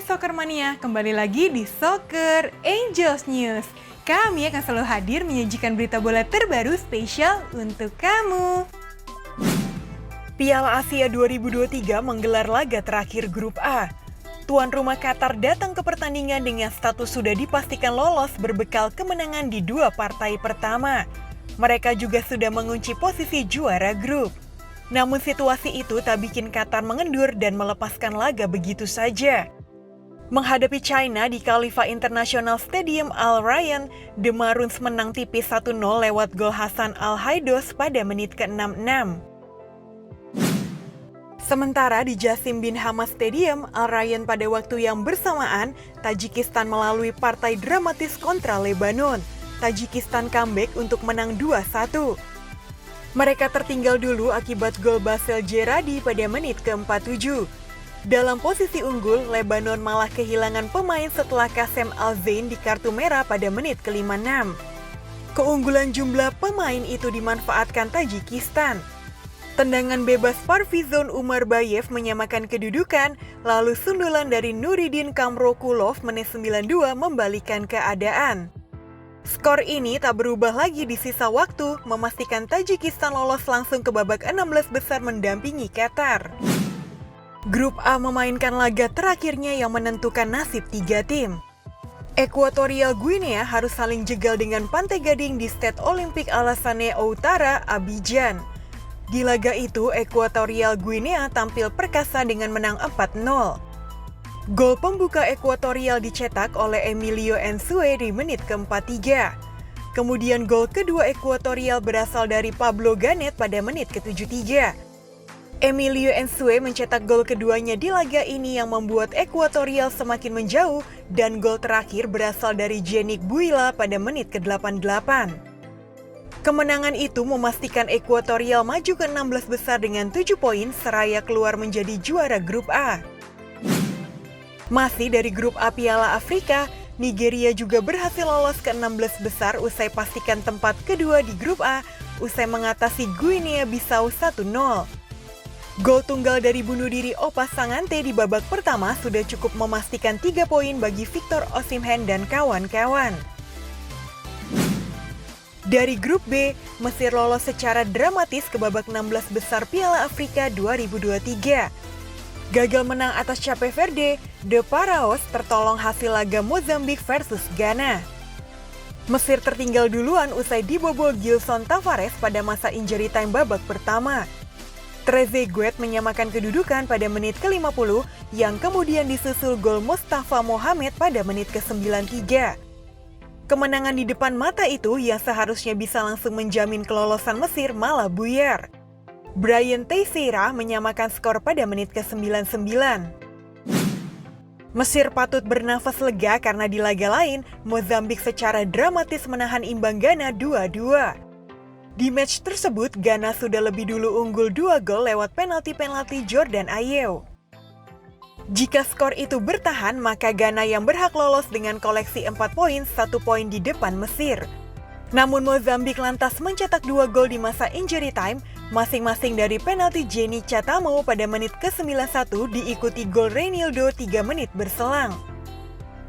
Soccer Mania, kembali lagi di Soccer Angels News. Kami akan selalu hadir menyajikan berita bola terbaru spesial untuk kamu. Piala Asia 2023 menggelar laga terakhir Grup A. Tuan rumah Qatar datang ke pertandingan dengan status sudah dipastikan lolos berbekal kemenangan di dua partai pertama. Mereka juga sudah mengunci posisi juara grup. Namun situasi itu tak bikin Qatar mengendur dan melepaskan laga begitu saja. Menghadapi China di Khalifa International Stadium Al Rayyan, The Maroons menang tipis 1-0 lewat gol Hasan Al-Haidos pada menit ke-66. Sementara di Jassim bin Hamad Stadium Al Rayyan pada waktu yang bersamaan, Tajikistan melalui partai dramatis kontra Lebanon. Tajikistan comeback untuk menang 2-1. Mereka tertinggal dulu akibat gol Basel Djeradi pada menit ke-47. Dalam posisi unggul, Lebanon malah kehilangan pemain setelah Qasem Al-Zain di kartu merah pada menit ke-56. Keunggulan jumlah pemain itu dimanfaatkan Tajikistan. Tendangan bebas Parvizon Umarbayev menyamakan kedudukan, lalu sundulan dari Nuridin Kamrokulov menit 92 membalikan keadaan. Skor ini tak berubah lagi di sisa waktu, memastikan Tajikistan lolos langsung ke babak 16 besar mendampingi Qatar. Grup A memainkan laga terakhirnya yang menentukan nasib 3 tim. Equatorial Guinea harus saling jegal dengan Pantai Gading di Stade Olympique Alassane Ouattara, Abidjan. Di laga itu, Equatorial Guinea tampil perkasa dengan menang 4-0. Gol pembuka Equatorial dicetak oleh Emilio Ensue di menit ke-43. Kemudian gol kedua Equatorial berasal dari Pablo Ganet pada menit ke-73. Emilio Ensue mencetak gol keduanya di laga ini yang membuat Equatorial semakin menjauh dan gol terakhir berasal dari Jenik Buila pada menit ke-88. Kemenangan itu memastikan Equatorial maju ke 16 besar dengan 7 poin seraya keluar menjadi juara grup A. Masih dari grup A Piala Afrika, Nigeria juga berhasil lolos ke 16 besar usai pastikan tempat kedua di grup A usai mengatasi Guinea-Bissau 1-0. Gol tunggal dari bunuh diri Opa Sangante di babak pertama sudah cukup memastikan 3 poin bagi Victor Osimhen dan kawan-kawan. Dari grup B, Mesir lolos secara dramatis ke babak 16 besar Piala Afrika 2023. Gagal menang atas Cape Verde, The Pharaohs tertolong hasil laga Mozambik versus Ghana. Mesir tertinggal duluan usai dibobol Gilson Tavares pada masa injury time babak pertama. Trezeguet menyamakan kedudukan pada menit ke-50 yang kemudian disusul gol Mustafa Mohamed pada menit ke-93. Kemenangan di depan mata itu yang seharusnya bisa langsung menjamin kelolosan Mesir malah buyar. Brian Teixeira menyamakan skor pada menit ke-99. Mesir patut bernafas lega karena di laga lain, Mozambik secara dramatis menahan imbang Ghana 2-2. Di match tersebut, Ghana sudah lebih dulu unggul 2 gol lewat penalti Jordan Ayew. Jika skor itu bertahan, maka Ghana yang berhak lolos dengan koleksi 4 poin, 1 poin di depan Mesir. Namun Mozambik lantas mencetak 2 gol di masa injury time, masing-masing dari penalti Jenny Chatamo pada menit ke-91 diikuti gol Reinildo 3 menit berselang.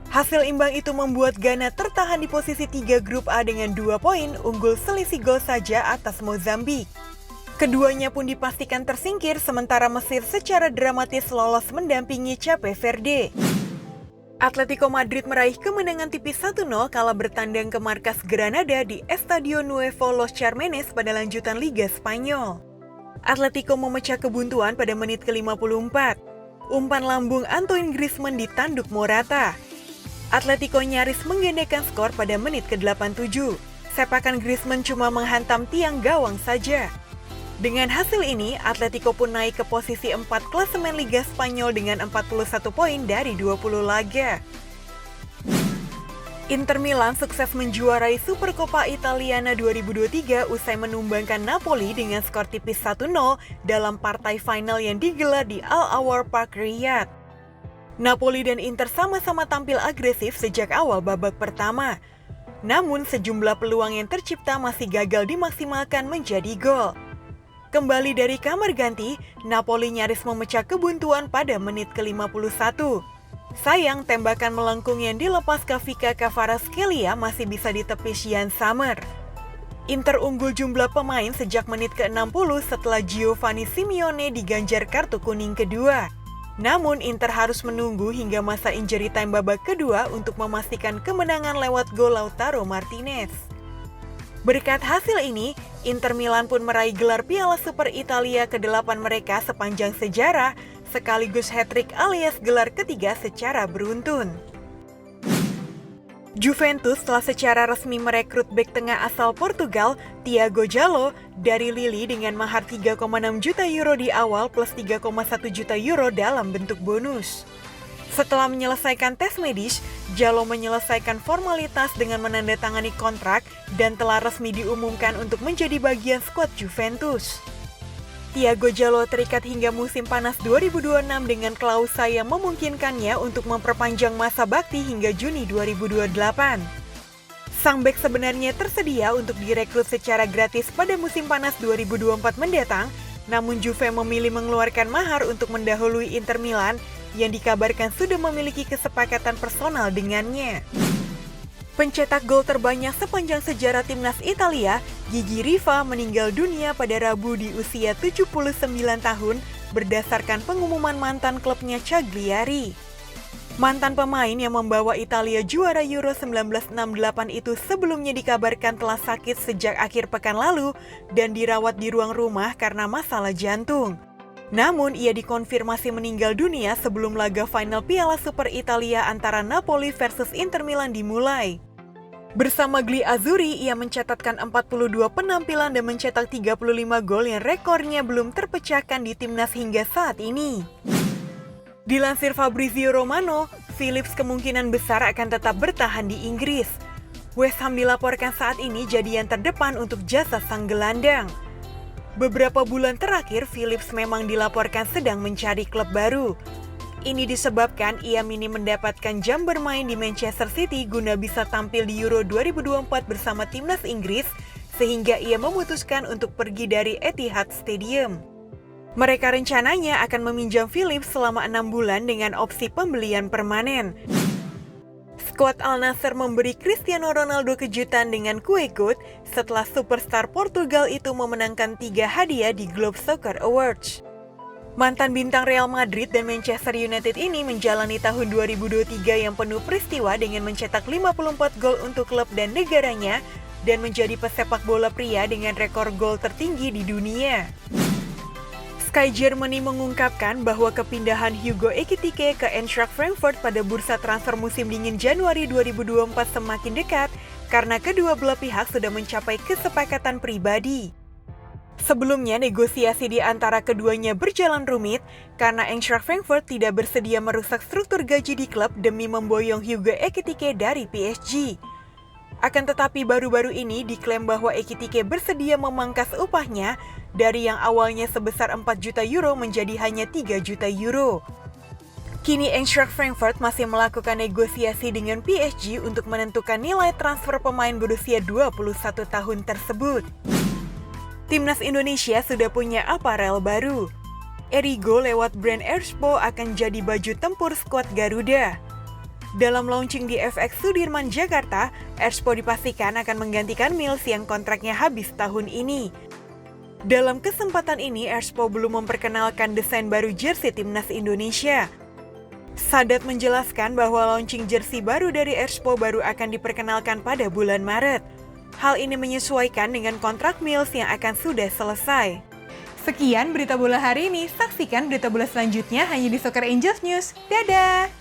Hasil imbang itu membuat Ghana tertahan di posisi 3 grup A dengan 2 poin, unggul selisih gol saja atas Mozambik. Keduanya pun dipastikan tersingkir, sementara Mesir secara dramatis lolos mendampingi Cape Verde. Atletico Madrid meraih kemenangan tipis 1-0 kala bertandang ke markas Granada di Estadio Nuevo Los Carmenes pada lanjutan Liga Spanyol. Atletico memecah kebuntuan pada menit ke-54. Umpan lambung Antoine Griezmann ditanduk Morata. Atletico nyaris menggandakan skor pada menit ke-87. Sepakan Griezmann cuma menghantam tiang gawang saja. Dengan hasil ini, Atletico pun naik ke posisi 4 klasemen Liga Spanyol dengan 41 poin dari 20 laga. Inter Milan sukses menjuarai Supercoppa Italiana 2023 usai menumbangkan Napoli dengan skor tipis 1-0 dalam partai final yang digelar di Al Awar Park Riyadh. Napoli dan Inter sama-sama tampil agresif sejak awal babak pertama. Namun sejumlah peluang yang tercipta masih gagal dimaksimalkan menjadi gol. Kembali dari kamar ganti, Napoli nyaris memecah kebuntuan pada menit ke-51. Sayang, tembakan melengkung yang dilepas Kavika Kvaratskhelia masih bisa ditepis Jan Sommer. Inter unggul jumlah pemain sejak menit ke-60 setelah Giovanni Simeone diganjar kartu kuning kedua. Namun Inter harus menunggu hingga masa injury time babak kedua untuk memastikan kemenangan lewat gol Lautaro Martinez. Berkat hasil ini, Inter Milan pun meraih gelar Piala Super Italia ke-8 mereka sepanjang sejarah, sekaligus hat-trick alias gelar ketiga secara beruntun. Juventus telah secara resmi merekrut bek tengah asal Portugal, Thiago Jallo, dari Lille dengan mahar 3,6 juta euro di awal plus 3,1 juta euro dalam bentuk bonus. Setelah menyelesaikan tes medis, Jallo menyelesaikan formalitas dengan menandatangani kontrak dan telah resmi diumumkan untuk menjadi bagian skuad Juventus. Thiago Jallo terikat hingga musim panas 2026 dengan klausa yang memungkinkannya untuk memperpanjang masa bakti hingga Juni 2028. Sang bek sebenarnya tersedia untuk direkrut secara gratis pada musim panas 2024 mendatang, namun Juve memilih mengeluarkan mahar untuk mendahului Inter Milan yang dikabarkan sudah memiliki kesepakatan personal dengannya. Pencetak gol terbanyak sepanjang sejarah timnas Italia, Gigi Riva meninggal dunia pada Rabu di usia 79 tahun berdasarkan pengumuman mantan klubnya Cagliari. Mantan pemain yang membawa Italia juara Euro 1968 itu sebelumnya dikabarkan telah sakit sejak akhir pekan lalu dan dirawat di ruang rumah karena masalah jantung. Namun ia dikonfirmasi meninggal dunia sebelum laga final Piala Super Italia antara Napoli versus Inter Milan dimulai. Bersama Gli Azzurri, ia mencatatkan 42 penampilan dan mencetak 35 gol yang rekornya belum terpecahkan di timnas hingga saat ini. Dilansir Fabrizio Romano, Phillips kemungkinan besar akan tetap bertahan di Inggris. West Ham dilaporkan saat ini jadi yang terdepan untuk jasa sang gelandang. Beberapa bulan terakhir, Phillips memang dilaporkan sedang mencari klub baru. Ini disebabkan ia minim mendapatkan jam bermain di Manchester City guna bisa tampil di Euro 2024 bersama timnas Inggris, sehingga ia memutuskan untuk pergi dari Etihad Stadium. Mereka rencananya akan meminjam Phillips selama 6 bulan dengan opsi pembelian permanen. Skuad Al Nassr memberi Cristiano Ronaldo kejutan dengan kue kut setelah superstar Portugal itu memenangkan 3 hadiah di Globe Soccer Awards. Mantan bintang Real Madrid dan Manchester United ini menjalani tahun 2023 yang penuh peristiwa dengan mencetak 54 gol untuk klub dan negaranya dan menjadi pesepak bola pria dengan rekor gol tertinggi di dunia. Sky Germany mengungkapkan bahwa kepindahan Hugo Ekitike ke Eintracht Frankfurt pada bursa transfer musim dingin Januari 2024 semakin dekat karena kedua belah pihak sudah mencapai kesepakatan pribadi. Sebelumnya, negosiasi di antara keduanya berjalan rumit karena Eintracht Frankfurt tidak bersedia merusak struktur gaji di klub demi memboyong Hugo Ekitike dari PSG. Akan tetapi baru-baru ini diklaim bahwa Ekitike bersedia memangkas upahnya dari yang awalnya sebesar 4 juta euro menjadi hanya 3 juta euro. Kini Eintracht Frankfurt masih melakukan negosiasi dengan PSG untuk menentukan nilai transfer pemain berusia 21 tahun tersebut. Timnas Indonesia sudah punya aparel baru. Erigo lewat brand Erspo akan jadi baju tempur skuad Garuda. Dalam launching di FX Sudirman, Jakarta, Erspo dipastikan akan menggantikan Mills yang kontraknya habis tahun ini. Dalam kesempatan ini, Erspo belum memperkenalkan desain baru jersey Timnas Indonesia. Sadat menjelaskan bahwa launching jersey baru dari Erspo baru akan diperkenalkan pada bulan Maret. Hal ini menyesuaikan dengan kontrak Mills yang akan sudah selesai. Sekian berita bola hari ini, saksikan berita bola selanjutnya hanya di Soccer Angels News. Dadah!